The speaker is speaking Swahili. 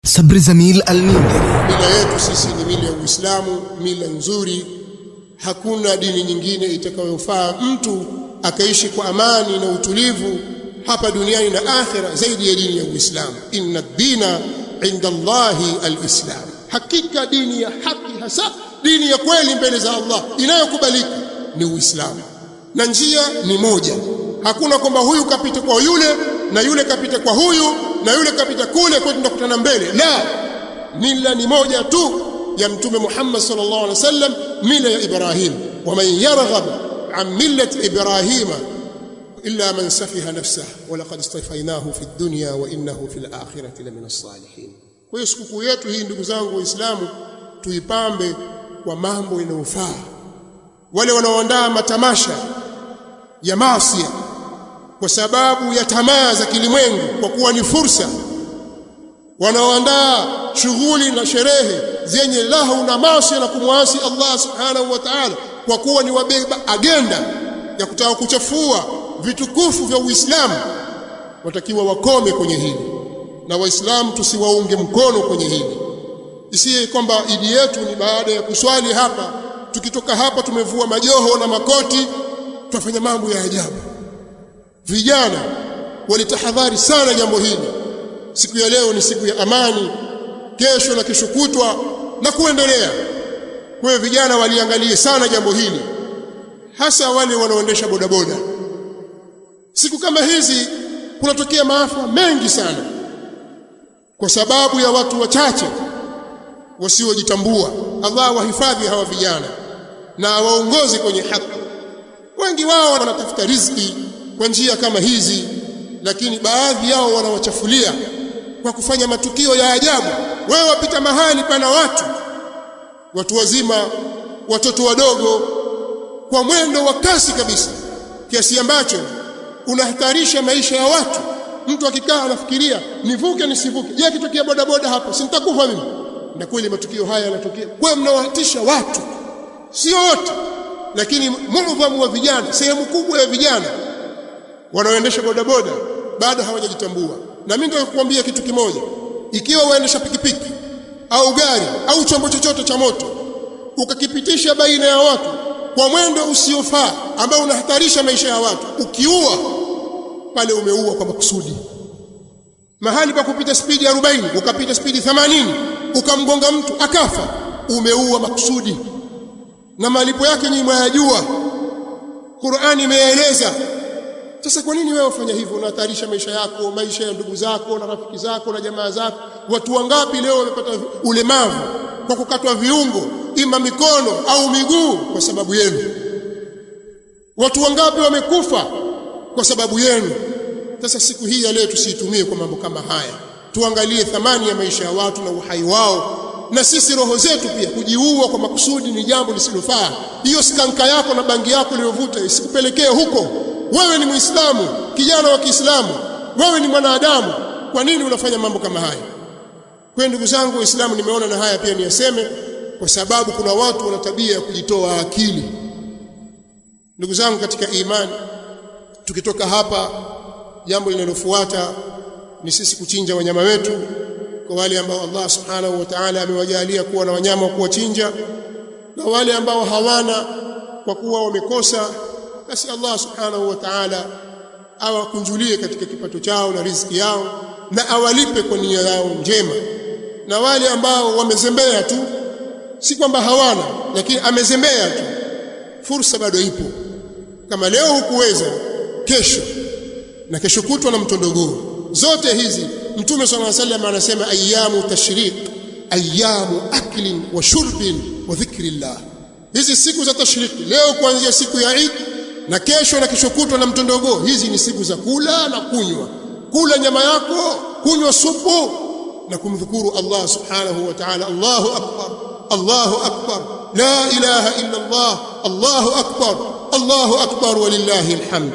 Sabri Zamil Al-Mindri. Mila yetu sisi ni mila ya Uislamu, mila nzuri. Hakuna dini nyingine itakayofaa mtu akaishi kwa amani na utulivu hapa duniani na akhera zaidi ya dini ya Uislamu. Inna ad-dina 'inda Allahi al-Islam. Hakika dini ya haki, hasa dini ya kweli mbele za Allah inayokubalika ni Uislamu, na njia ni moja. Hakuna kwamba huyu kapita kwa yule na yule kapita kwa huyu na yule kapita kule kwa tunakutana mbele. La, mila ni moja tu ya Mtume Muhammad sallallahu alaihi wasallam, mila ya Ibrahim. Wa man yarghab an millati Ibrahima illa man safiha nafsahu wa laqad istafaynahu fi dunya wa innahu fil akhirati lamina as-salihin. Kwa hiyo sikukuu yetu hii, ndugu zangu Waislamu, tuipambe kwa mambo yanayofaa. Wale wanaoandaa matamasha ya maasi kwa sababu ya tamaa za kilimwengu, kwa kuwa ni fursa, wanaoandaa shughuli na sherehe zenye lahu na maasi na kumwasi Allah subhanahu wa ta'ala, kwa kuwa ni wabeba agenda ya kutaka kuchafua vitukufu vya Uislamu, watakiwa wakome kwenye hili, na Waislamu tusiwaunge mkono kwenye hili. Isiye kwamba idi yetu ni baada ya kuswali hapa, tukitoka hapa tumevua majoho na makoti, tutafanya mambo ya ajabu. Vijana walitahadhari sana jambo hili. Siku ya leo ni siku ya amani, kesho na kesho kutwa na kuendelea. Kwa hiyo vijana waliangalie sana jambo hili, hasa wale wanaoendesha bodaboda. Siku kama hizi kunatokea maafa mengi sana kwa sababu ya watu wachache wasiojitambua. Allah wahifadhi hawa vijana na waongoze kwenye haki. Wengi wao wanatafuta riziki kwa njia kama hizi, lakini baadhi yao wanawachafulia kwa kufanya matukio ya ajabu. Wewe wapita mahali pana watu wazima, watoto wadogo, kwa mwendo wa kasi kabisa, kiasi ambacho unahatarisha maisha ya watu. Mtu akikaa anafikiria nivuke nisivuke, je, kitokea bodaboda hapa si nitakufa mimi? Na kweli matukio haya yanatokea. Kwa mnawahatisha watu, sio wote, lakini muadhamu wa vijana, sehemu kubwa ya vijana wanaoendesha bodaboda bado hawajajitambua. Na mimi nataka kukuambia kitu kimoja: ikiwa waendesha pikipiki au gari au chombo chochote cha moto, ukakipitisha baina ya watu kwa mwendo usiofaa ambao unahatarisha maisha ya watu, ukiua pale, umeua kwa makusudi. Mahali pa kupita spidi 40 ukapita spidi 80 ukamgonga mtu akafa, umeua makusudi, na malipo yake nyinyi mwayajua, Qur'ani imeeleza. Sasa kwa nini wewe ufanya hivyo? Unahatarisha maisha yako, maisha ya ndugu zako na rafiki zako na jamaa zako. Watu wangapi leo wamepata ulemavu kwa kukatwa viungo, ima mikono au miguu, kwa sababu yenu? Watu wangapi wamekufa kwa sababu yenu? Sasa siku hii ya leo tusiitumie kwa mambo kama haya. Tuangalie thamani ya maisha ya watu na uhai wao, na sisi roho zetu pia. Kujiua kwa makusudi ni jambo lisilofaa. Hiyo skanka yako na bangi yako uliyovuta isikupelekee huko. Wewe ni Muislamu, kijana wa Kiislamu, wewe ni mwanadamu. Kwa nini unafanya mambo kama haya? Kwa ndugu zangu Waislamu, nimeona na haya pia niyaseme, kwa sababu kuna watu wana tabia ya kujitoa akili. Ndugu zangu katika imani, tukitoka hapa, jambo linalofuata ni sisi kuchinja wanyama wetu, kwa wale ambao Allah subhanahu wa ta'ala amewajalia kuwa na wanyama wa kuwachinja, na wale ambao hawana kwa kuwa wamekosa, basi Allah subhanahu wa ta'ala awakunjulie katika kipato chao na riziki yao, na awalipe kwa nia yao njema. Na wale ambao wamezembea tu, si kwamba hawana, lakini amezembea tu, fursa bado ipo. Kama leo hukuweza, kesho na kesho kutwa na mtondogoo, zote hizi Mtume sallallahu alaihi wasallam anasema ayyamu tashriq, ayyamu aklin wa shurbin wa dhikrillah. Hizi siku za tashriki, leo kuanzia siku ya Eid na kesho na kesho kutwa na mtondogoo, hizi ni siku za kula na kunywa. Kula nyama yako, kunywa supu na kumdhukuru Allah subhanahu wa ta'ala. Allahu akbar, Allahu akbar, la ilaha illa Allah, Allahu akbar, Allahu akbar, walillahi alhamd.